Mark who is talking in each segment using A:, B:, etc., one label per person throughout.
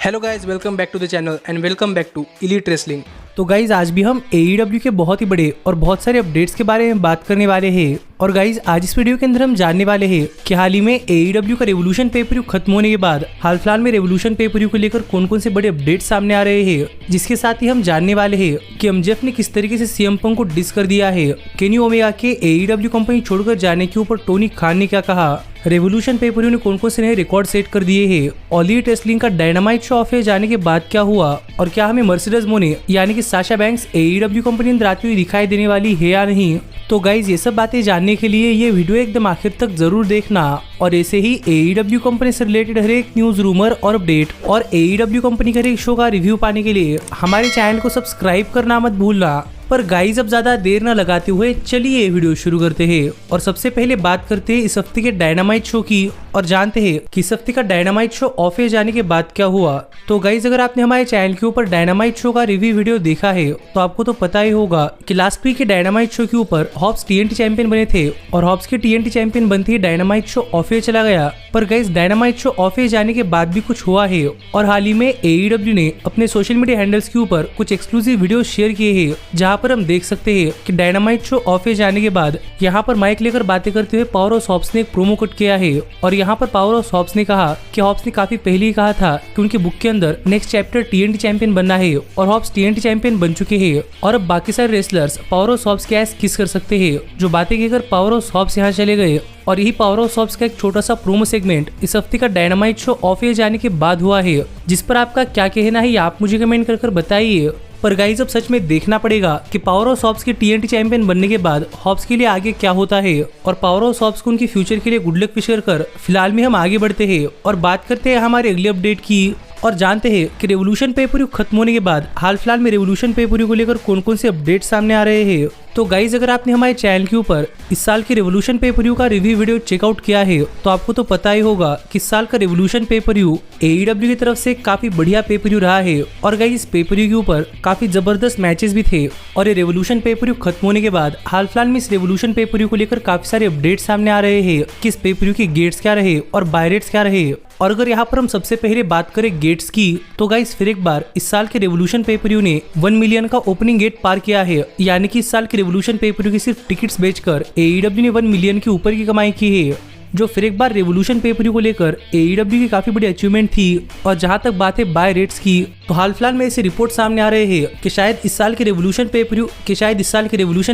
A: Hello guys, welcome back to the channel and welcome back to elite wrestling.
B: तो guys आज भी हम AEW के बहुत ही बड़े और बहुत सारे अपडेट्स के बारे में बात करने वाले हैं। और गाइज आज इस वीडियो के अंदर हम जानने वाले हैं कि हाल ही में AEW का रेवोल्यूशन पेपर खत्म होने के बाद हाल फिलहाल में रेवोल्यूशन पेपर को लेकर कौन कौन से बड़े अपडेट्स सामने आ रहे हैं, जिसके साथ ही हम जानने वाले हैं कि MJF ने किस तरीके से CM पंक को डिस कर दिया है, केनी ओमेगा के AEW कंपनी छोड़कर जाने के ऊपर टोनी खान ने क्या कहा, रेवोल्यूशन पेपर ने कौन कौन से नए रिकॉर्ड सेट कर दिए हैं, ऑल एलिट रेसलिंग का डायनामाइट शो ऑफ जाने के बाद क्या हुआ और क्या हमें मर्सिडीज मोने यानी कि साशा बैंक्स AEW कंपनी अंदर आती हुई दिखाई देने वाली है या नहीं। तो गाइज ये सब बातें जानने के लिए ये वीडियो एकदम आखिर तक जरूर देखना और ऐसे ही AEW कंपनी से रिलेटेड हर एक न्यूज, रूमर और अपडेट और AEW कंपनी के हर एक शो का रिव्यू पाने के लिए हमारे चैनल को सब्सक्राइब करना मत भूलना। पर गाइज अब ज्यादा देर न लगाते हुए चलिए वीडियो शुरू करते हैं और सबसे पहले बात करते हैं इस हफ्ते के डायनामाइट शो की और जानते हैं कि इस हफ्ते का डायनामाइट शो ऑफ जाने के बाद क्या हुआ। तो गाइज अगर आपने हमारे चैनल के ऊपर डायनामाइट शो का रिव्यू वीडियो देखा है तो आपको तो पता ही होगा कि लास्ट वीक के डायनामाइट शो के ऊपर हॉब्स TNT चैंपियन बने थे और हॉब्स के TNT चैंपियन बनते ही डायनामाइट शो ऑफ चला गया। पर गाइज डायनामाइट शो ऑफ जाने के बाद भी कुछ हुआ है और हाल ही में AEW ने अपने सोशल मीडिया हैंडल्स के ऊपर कुछ एक्सक्लूसिव वीडियो शेयर किए हैं, जहाँ पर हम देख सकते हैं कि डायनामाइट शो ऑफ जाने के बाद यहाँ पर माइक लेकर बातें करते हुए पावर ऑफ हॉब्स ने एक प्रोमो कट किया है और यहाँ पर पावर ऑफ हॉब्स ने कहा कि हॉब्स ने काफी पहले ही कहा था कि उनके बुक के अंदर नेक्स्ट चैप्टर TNT चैंपियन बनना है और हॉब्स TNT चैंपियन बन चुके हैं और अब बाकी सारे रेसलर्स पावर ऑफ हॉब्स के एस किस कर सकते हैं। जो बातें कहकर पावर ऑफ हॉब्स यहाँ चले गए और यही पावर ऑफ हॉब्स का एक छोटा सा प्रोमो सेगमेंट इस हफ्ते का डायनामाइट शो ऑफ जाने के बाद हुआ है, जिस पर आपका क्या कहना है आप मुझे कमेंट कर बताइए। पर गाइज अब सच में देखना पड़ेगा कि पावर ऑफ हॉब्स के TNT चैंपियन बनने के बाद हॉब्स के लिए आगे क्या होता है और पावर ऑफ हॉब्स को उनकी फ्यूचर के लिए गुड लक विश कर फिलहाल में हम आगे बढ़ते हैं और बात करते हैं हमारे अगले अपडेट की और जानते हैं कि रेवोल्यूशन पेपर खत्म होने के बाद हाल फिलहाल में रेवोल्यूशन पेपर को लेकर कौन कौन से अपडेट सामने आ रहे हैं। तो गाइज अगर आपने हमारे चैनल के ऊपर इस साल के रेवोल्यूशन पेपर का रिव्यू वीडियो चेकआउट किया है तो आपको तो पता ही होगा कि इस साल का रेवोल्यूशन पेपर AEW की तरफ से काफी बढ़िया पेपर रहा है और गाइज इस पेपर के ऊपर काफी जबरदस्त मैचेस भी थे और ये रेवोल्यूशन पेपर खत्म होने के बाद हाल फिलहाल में इस रेवोल्यूशन पेपर को लेकर काफी सारे अपडेट सामने आ रहे हैं कि इस पेपर के गेट्स क्या रहे और बाय रेट्स क्या रहे। और अगर यहाँ पर हम सबसे पहले बात करें गेट्स की तो गाइस फिर एक बार इस साल के रेवोल्यूशन पेपर ने 1 मिलियन का ओपनिंग गेट पार किया है, यानी कि इस साल के रेवोल्यूशन पेपर की सिर्फ टिकट्स बेचकर AEW ने 1 मिलियन के ऊपर की कमाई की है, जो फिर एक बार रेवोल्यूशन पेपर को लेकर AEW की काफी बड़ी अचीवमेंट थी। और जहां तक बात है बाय रेट्स की तो हाल फिलहाल में ऐसे रिपोर्ट सामने आ रहे हैं कि शायद इस साल के रेवोल्यूशन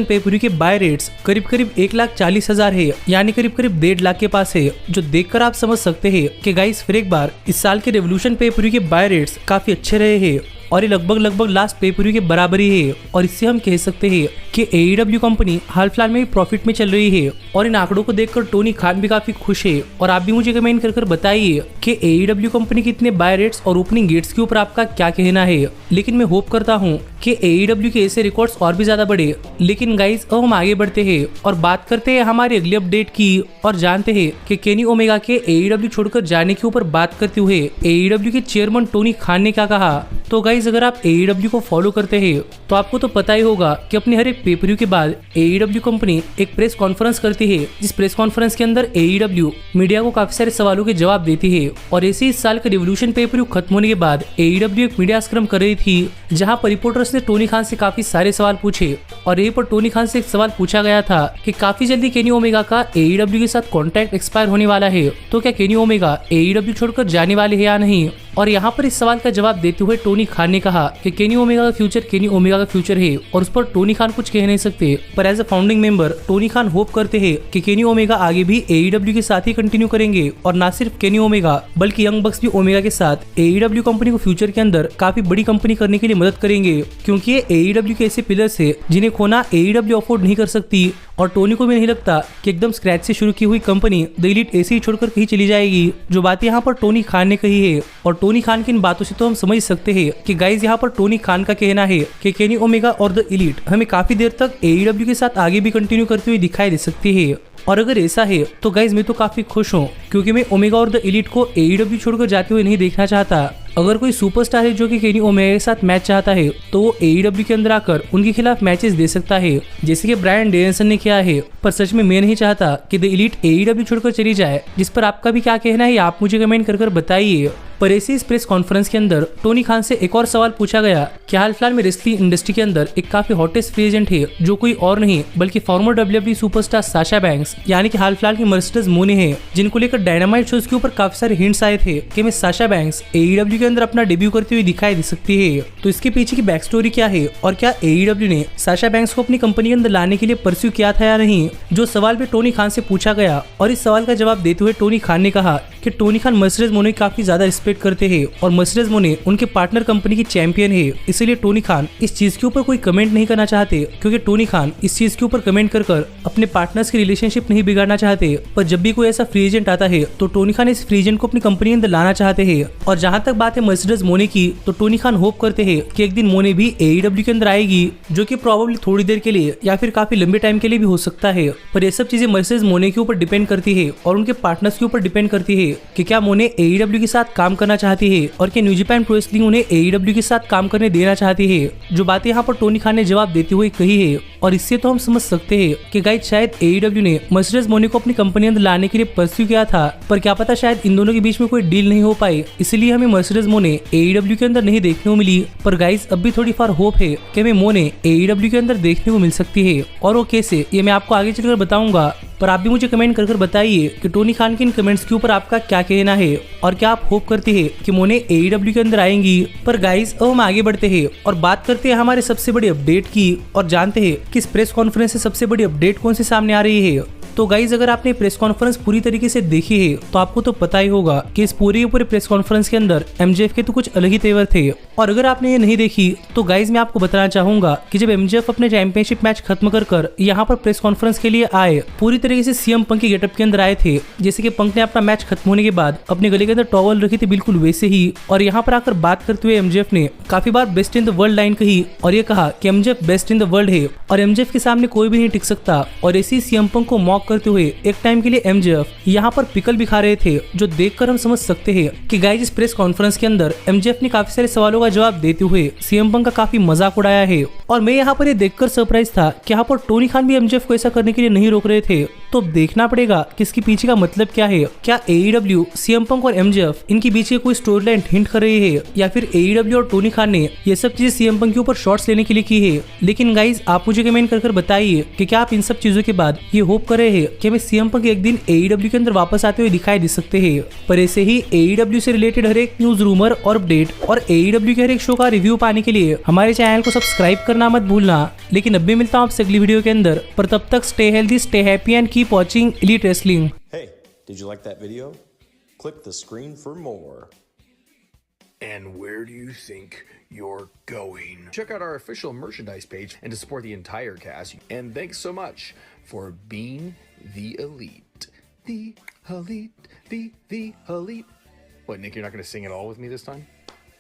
B: पेपर के बाय रेट्स करीब 1,40,000 है, यानी करीब 1.5 लाख के पास है, जो देखकर आप समझ सकते हैं कि गाइस फिर एक बार इस साल के रेवोल्यूशन पेपर के बाय रेट्स काफी अच्छे रहे हैं और ये लगभग लास्ट पेपर के बराबर ही है। और इससे हम कह सकते हैं कि AEW कंपनी हाल फिलहाल में प्रॉफिट में चल रही है और इन आंकड़ों को देखकर टोनी खान भी काफी खुश है। और आप भी मुझे कमेंट कर बताइए कि AEW कंपनी के इतने बाय रेट्स और ओपनिंग गेट्स के ऊपर आपका क्या कहना है। लेकिन मैं होप करता हूँ कि AEW के ऐसे रिकॉर्ड्स और भी ज्यादा बढ़े। लेकिन गाइज अब हम आगे बढ़ते हैं और बात करते हैं हमारे अगले अपडेट की और जानते हैं कि केनी ओमेगा के AEW छोड़कर जाने के ऊपर बात करते हुए AEW के चेयरमैन टोनी खान ने क्या कहा। तो गाइज अगर आप AEW को फॉलो करते हैं तो आपको तो पता ही होगा कि अपने हर एक पेपर के बाद AEW कंपनी एक प्रेस कॉन्फ्रेंस करती है, जिस प्रेस कॉन्फ्रेंस के अंदर AEW मीडिया को काफी सारे सवालों के जवाब देती है। और ऐसे इस साल का रेवोल्यूशन पेपर खत्म होने के बाद AEW एक मीडिया स्क्रम कर रही थी, जहां पर रिपोर्टर्स ने टोनी खान से काफी सारे सवाल पूछे और यहीं पर टोनी खान से एक सवाल पूछा गया था कि काफी जल्दी केनी ओमेगा का AEW के साथ कॉन्ट्रैक्ट एक्सपायर होने वाला है, तो क्या केनी ओमेगा AEW छोड़कर जाने वाले हैं या नहीं। और यहाँ पर इस सवाल का जवाब देते हुए टोनी खान ने कहा कि केनी ओमेगा का फ्यूचर केनी ओमेगा का फ्यूचर है और उस पर टोनी खान कुछ कह नहीं सकते। पर as a founding member Tony Khan hope करते हैं कि केनी ओमेगा आगे भी AEW के साथ ही कंटिन्यू करेंगे और ना सिर्फ केनी ओमेगा बल्कि यंग बक्स भी ओमेगा के साथ AEW कंपनी को फ्यूचर के अंदर काफी बड़ी कंपनी करने के लिए मदद करेंगे, क्योंकि ये AEW के ऐसे पिलर्स है जिन्हें खोना AEW अफोर्ड नहीं कर सकती। और टोनी को भी नहीं लगता कि एकदम स्क्रैच से शुरू की हुई कंपनी द एलीट ऐसे ही छोड़कर कहीं चली जाएगी। जो बात यहाँ पर टोनी खान ने कही है और टोनी खान की इन बातों से तो हम समझ सकते हैं कि गाइज यहाँ पर टोनी खान का कहना है कि केनी ओमेगा और द एलीट हमें काफी देर तक AEW के साथ आगे भी कंटिन्यू करते हुए दिखाई दे सकती है। और अगर ऐसा है तो गाइज मैं तो काफी खुश हूँ, क्योंकि मैं ओमेगा और द एलीट को AEW छोड़कर जाते हुए नहीं देखना चाहता। अगर कोई सुपरस्टार है जो कि केनी ओमेगा के साथ मैच चाहता है तो वो AEW के अंदर आकर उनके खिलाफ मैचेस दे सकता है, जैसे कि ब्रायन डेनियल्सन ने किया है। पर सच में मैं नहीं चाहता कि द एलीट AEW छोड़कर चली जाए। जिस पर आपका भी क्या कहना है आप मुझे कमेंट कर बताइए। पर ऐसे इस प्रेस कॉन्फ्रेंस के अंदर टोनी खान से एक और सवाल पूछा गया कि हाल फिलहाल में रेसलिंग इंडस्ट्री के अंदर एक काफी हॉटेस्ट फ्री एजेंट है जो कोई और नहीं बल्कि farmer WWE superstar Sasha banks यानी कि हाल फिलहाल की मर्सिडीज मोने हैं, जिनको लेकर डायनामाइट शोज के ऊपर काफी सारे हिंट्स आए थे कि मैं साशा बैंक्स एईडब्ल्यू के अंदर अपना डेब्यू करते हुए दिखाई दे सकती है। तो इसके पीछे की बैक स्टोरी क्या है और क्या एईडब्ल्यू ने साशा बैंक्स को अपनी कंपनी के अंदर लाने के लिए परस्यू किया था या नहीं, जो सवाल भी टोनी खान से पूछा गया। और इस सवाल का जवाब देते हुए टोनी खान ने कहा कि टोनी खान मर्सिडीज मोने काफी ज्यादा रिस्पेक्ट करते हैं और मर्सिडीज मोने उनके पार्टनर कंपनी की चैंपियन है, इसलिए टोनी खान इस चीज के ऊपर कोई कमेंट नहीं करना चाहते, क्योंकि टोनी खान इस चीज के ऊपर कमेंट कर अपने पार्टनर्स की रिलेशनशिप नहीं बिगाड़ना चाहते। पर जब भी कोई ऐसा फ्री एजेंट आता है तो टोनी खान इस फ्री एजेंट को अपनी कंपनी के अंदर लाना चाहते हैं। और जहां तक बात है मर्सिडीज मोने की, तो टोनी खान होप करते हैं कि एक दिन मोने भी एईडब्ल्यू के अंदर आएगी, जो कि प्रोबेबली थोड़ी देर के लिए या फिर काफी लंबे टाइम के लिए भी हो सकता है। पर ये सब चीजें मर्सिडीज मोने के ऊपर डिपेंड करती है और उनके पार्टनर्स के ऊपर डिपेंड करती है कि क्या मोने एईडब्ल्यू के साथ काम करना चाहती है और क्या न्यू जापान प्रो रेसलिंग उन्हें एईडब्ल्यू के साथ काम करने देना चाहती है, जो बातें यहाँ पर टोनी खान ने जवाब देते हुए कही है। और इससे तो हम समझ सकते हैं कि गाइस शायद एईडब्ल्यू ने मर्सिडीज मोने को अपनी कंपनी अंदर लाने के लिए परस्यू किया था, पर क्या पता शायद इन दोनों के बीच में कोई डील नहीं हो पाई, इसलिए हमें मर्सिडीज मोने एईडब्ल्यू के अंदर नहीं देखने को मिली। पर गाइस अब भी थोड़ी फार होप है कि हमें मोने एईडब्ल्यू के अंदर देखने को मिल सकती है, और वो कैसे ये मैं आपको आगे चलकर बताऊंगा। पर आप भी मुझे कमेंट कर बताइए कि टोनी खान के इन कमेंट्स के ऊपर आपका क्या कहना है और क्या आप होप करते हैं कि मोने एईडब्ल्यू के अंदर आएंगी। पर गाइस अब हम आगे बढ़ते हैं और बात करते हैं हमारे सबसे बड़ी अपडेट की, और जानते हैं कि इस प्रेस कॉन्फ्रेंस से सबसे बड़ी अपडेट कौन सी सामने आ रही है। तो गाइज अगर आपने प्रेस कॉन्फ्रेंस पूरी तरीके से देखी है तो आपको तो पता ही होगा कि इस पूरे प्रेस कॉन्फ्रेंस के अंदर एमजेएफ के तो कुछ अलग ही तेवर थे। और अगर आपने ये नहीं देखी तो गाइज मैं आपको बताना चाहूंगा कि जब एमजेएफ अपने चैंपियनशिप मैच खत्म कर यहाँ पर प्रेस कॉन्फ्रेंस के लिए आए, पूरी तरीके से सीएम पंक के गेटअप के अंदर आए थे, जैसे कि पंक ने अपना मैच खत्म होने के बाद अपने गले के अंदर टॉवल रखी थी बिल्कुल वैसे ही। और यहाँ पर आकर बात करते हुए एमजेएफ ने काफी बार best in the world line कही और ये कहा कि MJF best in the world है और एमजेएफ के सामने कोई भी नहीं टिक सकता। और ऐसी सीएम पंक को मॉक करते हुए एक टाइम के लिए एमजेएफ यहाँ पर पिकल भी खा रहे थे, जो देखकर हम समझ सकते हैं कि गाइस इस प्रेस कॉन्फ्रेंस के अंदर एमजेएफ ने काफी सारे सवालों का जवाब देते हुए सीएम पंक का काफी मजाक उड़ाया है। और मैं यहाँ पर ये देखकर सरप्राइज था कि यहाँ पर टोनी खान भी एमजेएफ को ऐसा करने के लिए नहीं रोक रहे थे। तो अब देखना पड़ेगा कि इसके पीछे का मतलब क्या है। क्या एईडब्ल्यू, सीएम पंक और एमजेएफ इनके बीच कोई स्टोरी लाइन हिंट कर रही है, या फिर एईडब्ल्यू और टोनी खान ने ये सब चीजें सीएम पंक के ऊपर शॉट्स लेने के लिए की है। लेकिन गाइज आप मुझे कमेंट कर बताइए कि क्या आप इन सब चीजों के बाद ये होप कर रहे हैं कि हमें सीएम पंक एक दिन एईडब्ल्यू के अंदर वापस आते हुए दिखाई दे सकते हैं। पर ऐसे ही एईडब्ल्यू से रिलेटेड हर एक न्यूज, रूमर और अपडेट और एईडब्ल्यू के हर एक शो का रिव्यू पाने के लिए हमारे चैनल को सब्सक्राइब करना मत भूलना। लेकिन अब भी मिलता हूँ आपसे अगली वीडियो के अंदर, पर तब तक stay healthy, stay happy and keep watching elite wrestling.
C: Hey, did you like that video? Click the screen for more.
D: And where do you think you're going? Check out our official merchandise page and to support the entire cast. And thanks so much for being the elite. The elite, the elite. What, Nick, you're not going to sing it all with me this time?